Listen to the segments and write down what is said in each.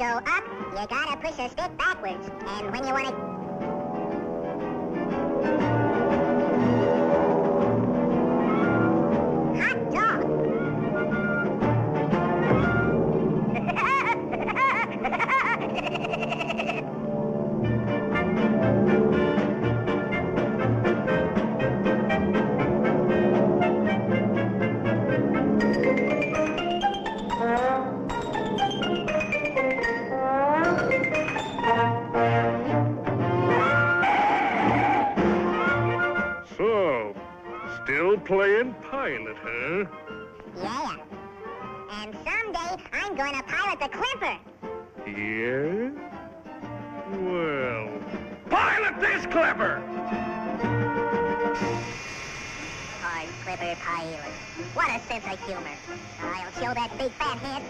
go up, you gotta push a stick backwards. And when you want to... Hot dog! So, still playing pilot, huh? Yeah. And someday I'm going to pilot the Clipper. Yeah? Well, pilot this Clipper! I'm Clipper pilot. What a sense of humor. I'll show that big fat head.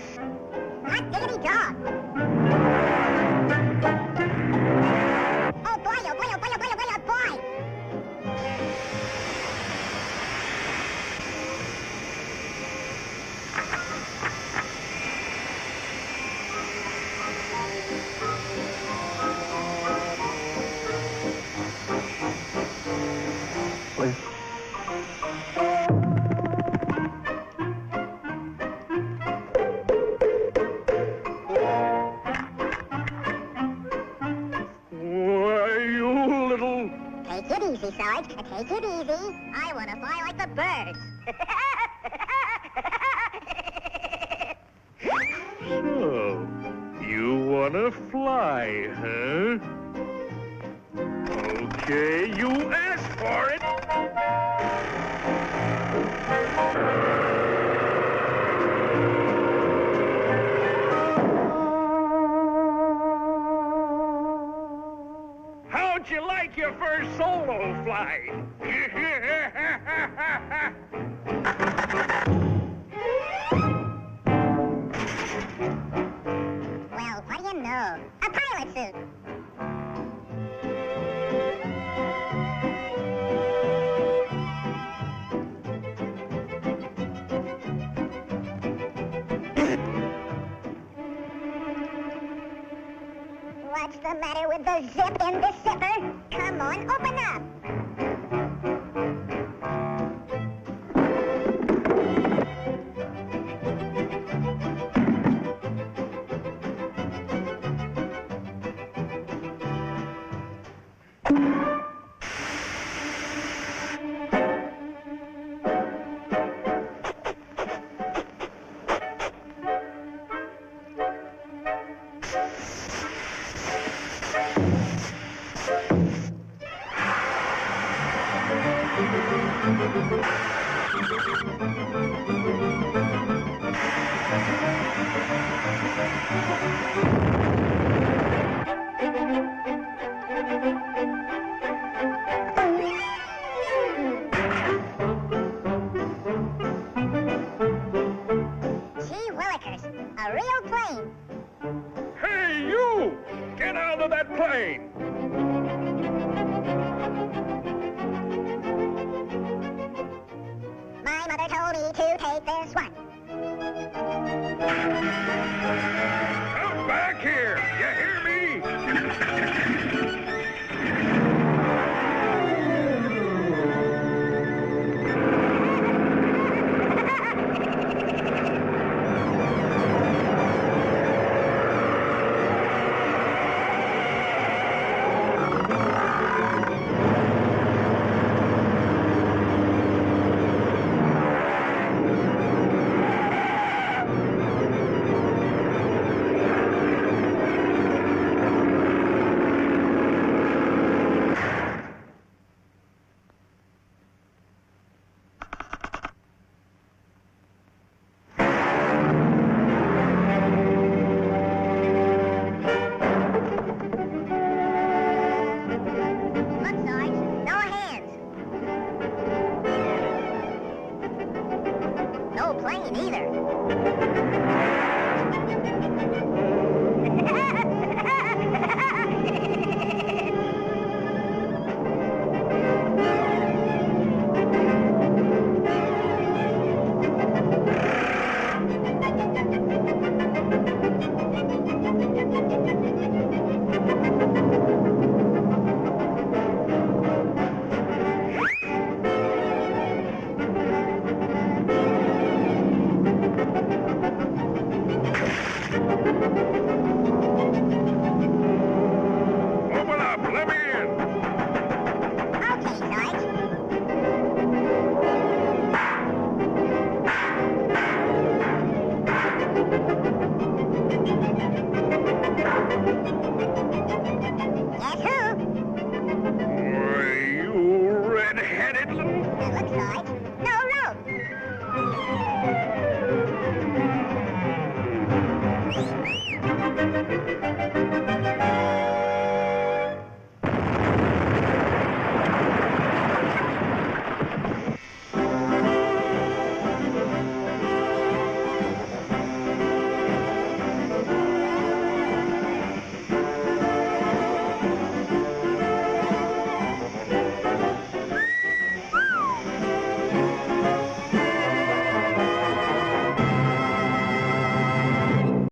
Hot diggity dog. Oh boy, oh boy, oh boy, oh boy, oh boy, oh boy. Why, you little... Take it easy, Sarge. Take it easy. I want to fly like the birds. So, you wanna fly, huh? Okay, you asked for it. How'd you like your first solo flight? Well, what do you know? A pilot suit. What's the matter with the zip in the zipper? Come on, open up. Gee willikers, a real plane. Hey, you! Get out of that plane! My mother told me to take this one. Come back here! You hear me? Look, Sarge, no hands. No plane either.